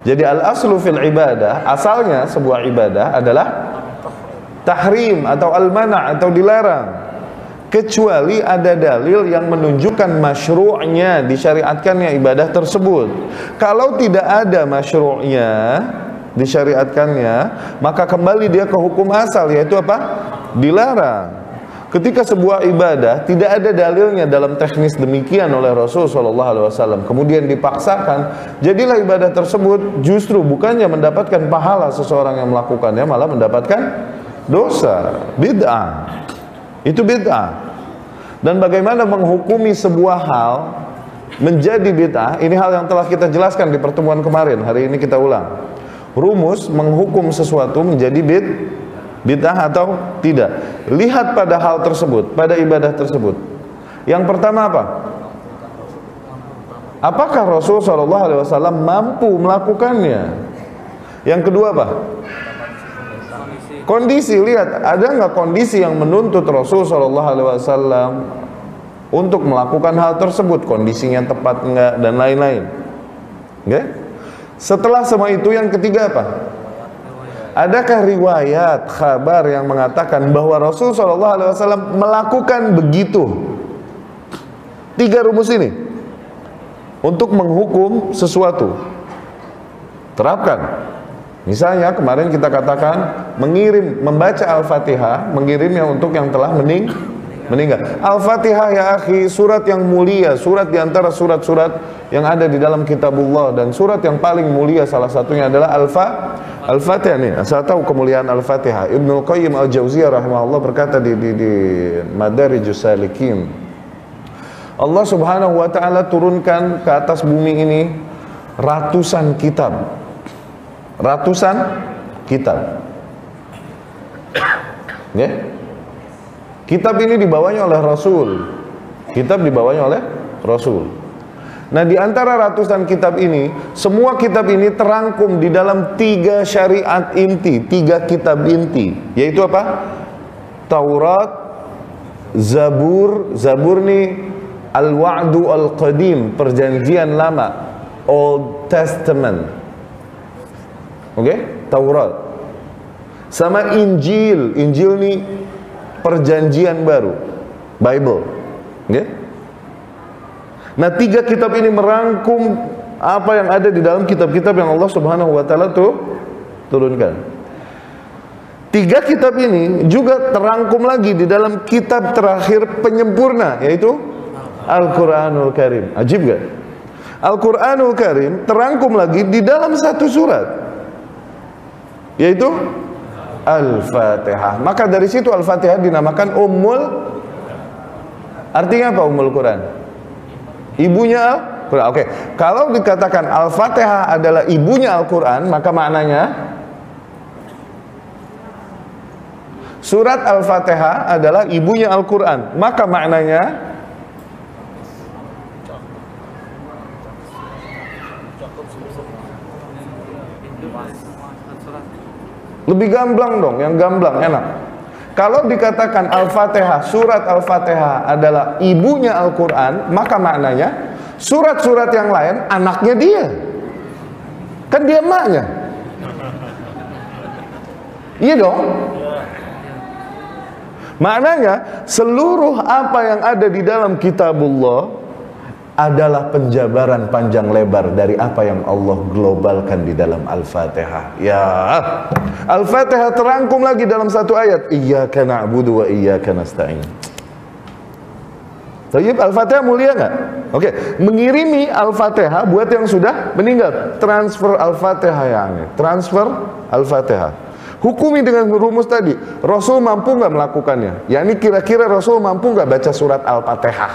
Jadi al-aslu fil ibadah, asalnya sebuah ibadah adalah tahrim atau al-mana' atau dilarang, kecuali ada dalil yang menunjukkan masyru'nya, disyariatkannya ibadah tersebut. Kalau tidak ada masyru'nya, disyariatkannya, maka kembali dia ke hukum asal, yaitu apa? Dilarang. Ketika sebuah ibadah tidak ada dalilnya dalam teknis demikian oleh Rasul SAW, kemudian dipaksakan, jadilah ibadah tersebut justru bukannya mendapatkan pahala seseorang yang melakukannya, malah mendapatkan dosa, bid'ah. Itu bid'ah. Dan bagaimana menghukumi sebuah hal menjadi bid'ah, ini hal yang telah kita jelaskan di pertemuan kemarin. Hari ini kita ulang. Rumus menghukum sesuatu menjadi bid'ah atau tidak. Lihat pada hal tersebut, pada ibadah tersebut. Yang pertama apa? Apakah Rasul SAW mampu melakukannya? Yang kedua apa? Kondisi. Lihat, ada nggak kondisi yang menuntut Rasul SAW untuk melakukan hal tersebut? Kondisinya tepat nggak dan lain-lain. Oke? Setelah semua itu, yang ketiga apa? Adakah riwayat, kabar yang mengatakan bahwa Rasul SAW melakukan begitu? 3 rumus ini untuk menghukum sesuatu. Terapkan. Misalnya kemarin kita katakan membaca Al-Fatihah, mengirimnya untuk yang telah meninggal. Al-Fatihah ya akhi, surat yang mulia, surat diantara surat-surat yang ada di dalam kitabullah, dan surat yang paling mulia salah satunya adalah Al-Fatihah nih. Saya tahu kemuliaan Al-Fatihah. Ibnu Qayyim Al-Jauziyah rahimahullah berkata di Madarijus Salikin, Allah Subhanahu wa taala turunkan ke atas bumi ini ratusan kitab. Ratusan kitab. Ya? Kitab ini dibawanya oleh Rasul. Kitab dibawanya oleh Rasul. Nah, di antara ratusan kitab ini, semua kitab ini terangkum di dalam 3 syariat inti, 3 kitab inti, yaitu apa? Taurat, Zabur nih Al-Wa'du Al-Qadim, perjanjian lama, Old Testament. Oke? Taurat. Sama Injil. Injil nih perjanjian baru, Bible. Oke? Nah, 3 kitab ini merangkum apa yang ada di dalam kitab-kitab yang Allah Subhanahu wa taala turunkan. 3 kitab ini juga terangkum lagi di dalam kitab terakhir penyempurna, yaitu Al-Qur'anul Karim. Ajib gak? Al-Qur'anul Karim terangkum lagi di dalam 1 surat, yaitu Al-Fatihah. Maka dari situ Al-Fatihah dinamakan artinya apa Ummul Quran? Ibunya Al-Quran. Oke. Kalau dikatakan Al-Fatihah adalah ibunya Al-Quran, maka maknanya surat Al-Fatihah adalah ibunya Al-Quran. Maka maknanya lebih gamblang dong, yang gamblang enak. Kalau dikatakan Al-Fatihah, surat Al-Fatihah adalah ibunya Al-Quran, maka maknanya surat-surat yang lain anaknya dia. Kan dia emaknya. Iya dong. Maknanya seluruh apa yang ada di dalam kitabullah adalah penjabaran panjang lebar dari apa yang Allah globalkan di dalam Al-Fatihah. Ya, Al-Fatihah terangkum lagi dalam 1 ayat, Iyyaka na'budu wa iyyaka nasta'in. Tayyib, Al-Fatihah mulia nggak? Oke, mengirimi Al-Fatihah buat yang sudah meninggal, transfer Al-Fatihah transfer Al-Fatihah. Hukumi dengan rumus tadi. Rasul mampu nggak melakukannya? Ya, ini kira-kira Rasul mampu nggak baca surat Al-Fatihah?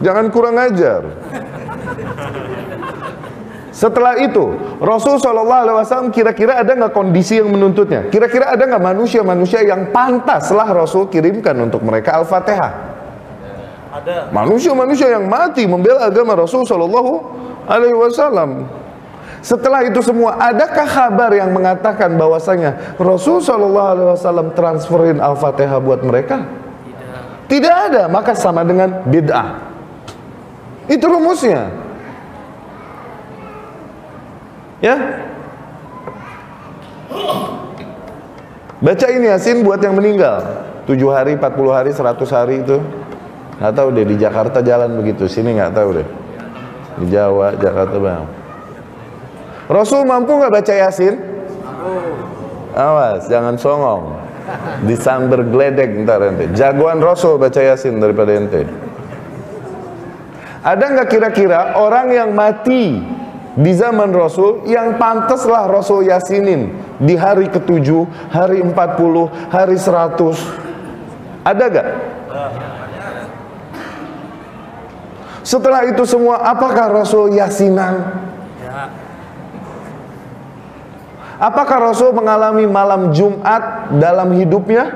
Jangan kurang ajar. Setelah itu, Rasul SAW kira-kira ada nggak kondisi yang menuntutnya? Kira-kira ada nggak manusia-manusia yang pantaslah Rasul kirimkan untuk mereka Al-Fatihah? Ada. Manusia-manusia yang mati membela agama Rasul SAW. Setelah itu semua, adakah kabar yang mengatakan bahwasanya Rasul SAW transferin Al-Fatihah buat mereka? Tidak ada, maka sama dengan bid'ah. Itu rumusnya. Ya, bacain Yasin buat yang meninggal 7 hari, 40 hari, 100 hari itu. Nggak tahu deh, di Jakarta jalan begitu, sini nggak tahu deh. Di Jawa, Jakarta bang. Rasul mampu nggak baca Yasin? Awas, jangan songong. Disamber geledek ntar ente. Jagoan Rasul baca Yasin daripada ente. Ada nggak kira-kira orang yang mati di zaman Rasul yang pantaslah Rasul Yasinin di hari ke-7, hari 40, hari 100? Ada gak? Setelah itu semua, apakah Rasul Yasinan? Apakah Rasul mengalami malam Jumat dalam hidupnya?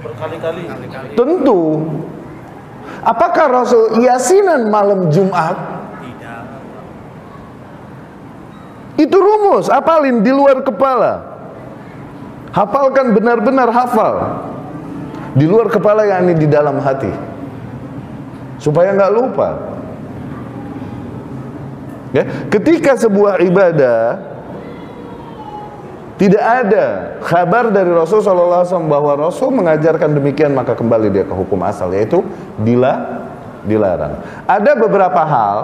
Berkali-kali. Tentu. Apakah Rasul Yasinan malam Jumat? Tidak. Itu rumus, hafalin di luar kepala. Hafalkan benar-benar hafal. Di luar kepala, yakni di dalam hati. Supaya nggak lupa. Ya, ketika sebuah ibadah tidak ada kabar dari Rasul SAW bahwa Rasul mengajarkan demikian, maka kembali dia ke hukum asal, yaitu dilarang. Ada beberapa hal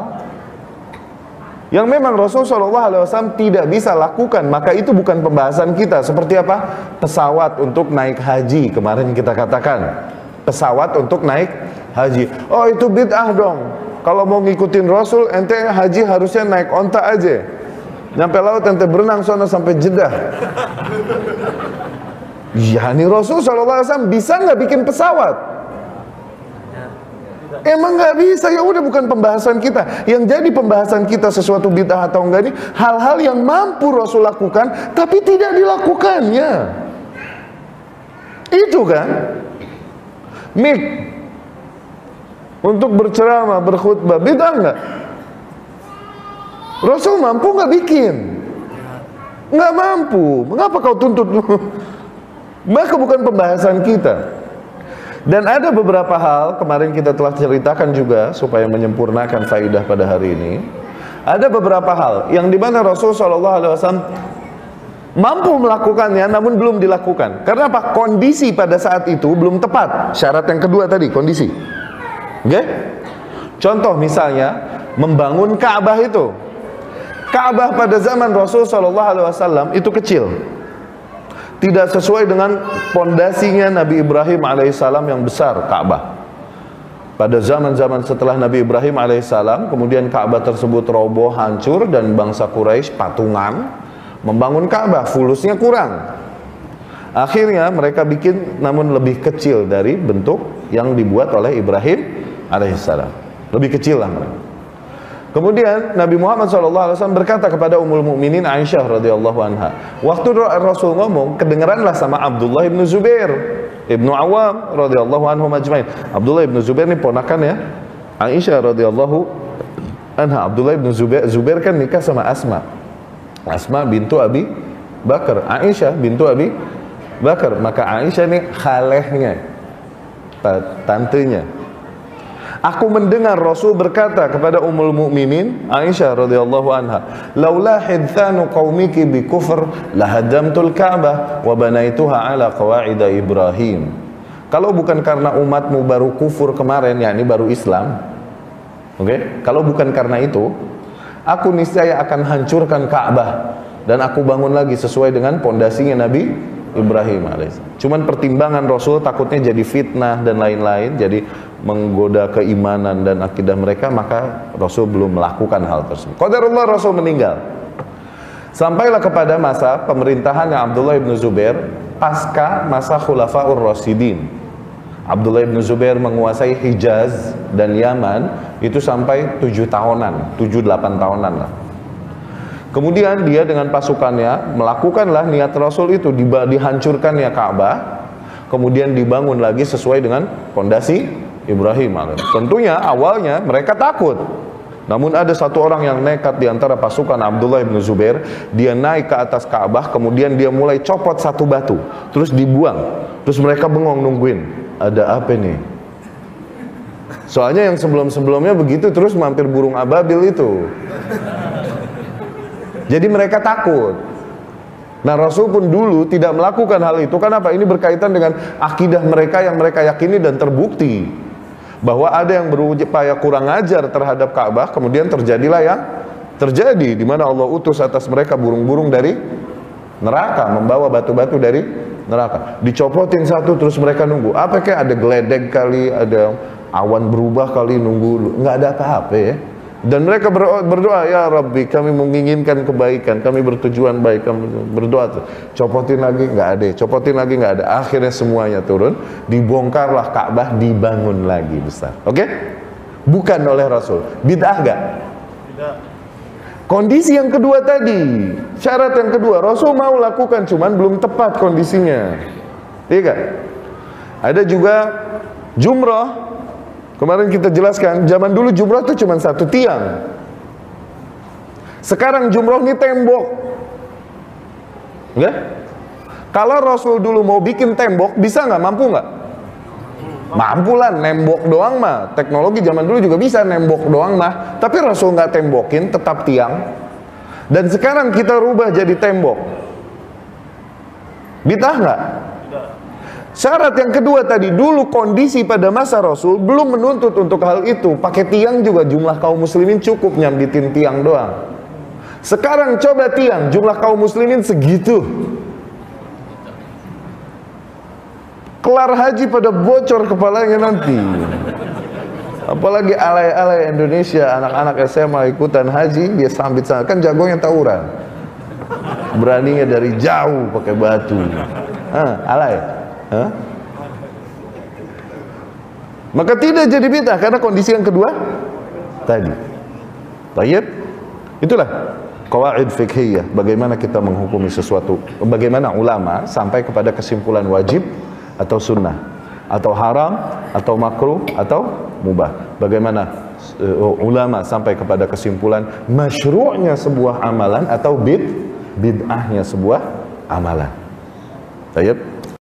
yang memang Rasul SAW tidak bisa lakukan, maka itu bukan pembahasan kita. Seperti apa? Pesawat untuk naik haji, kemarin kita katakan. Pesawat untuk naik haji. Oh, itu bid'ah dong. Kalau mau ngikutin Rasul, ente haji harusnya naik onta aja. Nyampe laut ente berenang sana sampai Jeddah. Ya, nih Rasul SAW bisa nggak bikin pesawat? Emang nggak bisa, ya udah, bukan pembahasan kita. Yang jadi pembahasan kita sesuatu bid'ah atau enggak ini hal-hal yang mampu Rasul lakukan tapi tidak dilakukannya. Itu kan? Mik untuk berceramah, berkhutbah, bid'ah nggak? Rasul mampu nggak bikin? Nggak mampu. Mengapa kau tuntut? Maka bukan pembahasan kita. Dan ada beberapa hal, kemarin kita telah ceritakan juga supaya menyempurnakan faidah pada hari ini. Ada beberapa hal yang dimana Rasul SAW mampu melakukannya namun belum dilakukan. Karena apa? Kondisi pada saat itu belum tepat. Syarat yang kedua tadi, kondisi. Oke? Contoh misalnya membangun Ka'bah itu. Ka'bah pada zaman Rasul SAW itu kecil, tidak sesuai dengan pondasinya Nabi Ibrahim alaihissalam yang besar. Ka'bah pada zaman-zaman setelah Nabi Ibrahim alaihissalam, kemudian Ka'bah tersebut roboh, hancur, dan bangsa Quraisy patungan membangun Ka'bah, fulusnya kurang. Akhirnya mereka bikin namun lebih kecil dari bentuk yang dibuat oleh Ibrahim alaihissalam. Lebih kecil lah mereka. Kemudian Nabi Muhammad SAW berkata kepada Ummul Mukminin Aisyah radhiyallahu anha, waktu Rasul ngomong, kedengeranlah sama Abdullah ibnu Zubair ibnu Awam radhiyallahu anhu majmain. Abdullah ibnu Zubair ini ponakan ya Aisyah radhiyallahu anha. Abdullah ibnu Zubair kan nikah sama Asma bintu Abi Bakar, Aisyah bintu Abi Bakar. Maka Aisyah ini khalehnya, tantenya. Aku mendengar Rasul berkata kepada Ummul Mukminin Aisyah radhiyallahu anha, "Laula hidthanu qaumiki bi kufr lahadamtul Ka'bah wa banaituha ala qawaid Ibrahim." Kalau bukan karena umatmu baru kufur kemarin, yakni baru Islam. Oke? Kalau bukan karena itu, aku niscaya akan hancurkan Ka'bah dan aku bangun lagi sesuai dengan pondasinya Nabi Ibrahim alaihissalam. Cuman pertimbangan Rasul takutnya jadi fitnah dan lain-lain, jadi menggoda keimanan dan akidah mereka, maka Rasul belum melakukan hal tersebut. Qadarullah, Rasul meninggal. Sampailah kepada masa pemerintahan Abdullah ibnu Zubair pasca masa Khulafaur Rasyidin. Abdullah ibnu Zubair menguasai Hijaz dan Yaman itu sampai 7 tahunan, 7-8 tahunan lah. Kemudian dia dengan pasukannya melakukanlah niat Rasul itu, dihancurkannya Ka'bah, kemudian dibangun lagi sesuai dengan pondasi Ibrahim. Tentunya awalnya mereka takut, namun ada satu orang yang nekat di antara pasukan Abdullah ibnu Zubair. Dia naik ke atas Ka'bah, kemudian dia mulai copot satu batu, terus dibuang. Terus mereka bengong nungguin, ada apa nih? Soalnya yang sebelum-sebelumnya begitu terus mampir burung ababil itu. Jadi mereka takut. Nah, Rasul pun dulu tidak melakukan hal itu. Kenapa? Ini berkaitan dengan akidah mereka yang mereka yakini dan terbukti bahwa ada yang berupaya kurang ajar terhadap Ka'bah, kemudian terjadilah yang terjadi, di mana Allah utus atas mereka burung-burung dari neraka, membawa batu-batu dari neraka. Dicopotin satu terus mereka nunggu. Apa kayak ada geledek kali, ada awan berubah kali, nunggu. Nggak ada apa-apa ya. Dan mereka berdoa, ya Rabbi, kami menginginkan kebaikan, kami bertujuan baik, kami berdoa. Copotin lagi, nggak ada. Copotin lagi, nggak ada. Akhirnya semuanya turun, dibongkarlah Ka'bah, dibangun lagi besar. Oke? Bukan oleh Rasul. Bid'ah nggak? Tidak. Kondisi yang kedua tadi, syarat yang kedua, Rasul mau lakukan, cuman belum tepat kondisinya. Iya kan? Ada juga jumrah. Kemarin kita jelaskan, zaman dulu jumrah itu cuma satu tiang. Sekarang jumrah ini tembok. Enggak? Kalau Rasul dulu mau bikin tembok, bisa nggak? Mampu nggak? Mampu lah, nembok doang mah. Teknologi zaman dulu juga bisa nembok doang mah. Tapi Rasul nggak tembokin, tetap tiang. Dan sekarang kita rubah jadi tembok. Bid'ah nggak? Syarat yang kedua tadi, dulu kondisi pada masa Rasul belum menuntut untuk hal itu. Pakai tiang juga jumlah kaum muslimin cukup nyambitin tiang doang. Sekarang coba tiang, jumlah kaum muslimin segitu. Kelar haji pada bocor kepalanya nanti. Apalagi alay-alay Indonesia, anak-anak SMA ikutan haji, dia sambit sana. Kan jagonya tawuran. Beraninya dari jauh pakai batu. Alay. Maka tidak jadi bid'ah karena kondisi yang kedua tadi. Baik, itulah qawaid fiqhiyah, bagaimana kita menghukumi sesuatu, bagaimana ulama sampai kepada kesimpulan wajib atau sunnah, atau haram atau makruh atau mubah. Bagaimana ulama sampai kepada kesimpulan masyru'nya sebuah amalan atau bid'ahnya sebuah amalan. Baik.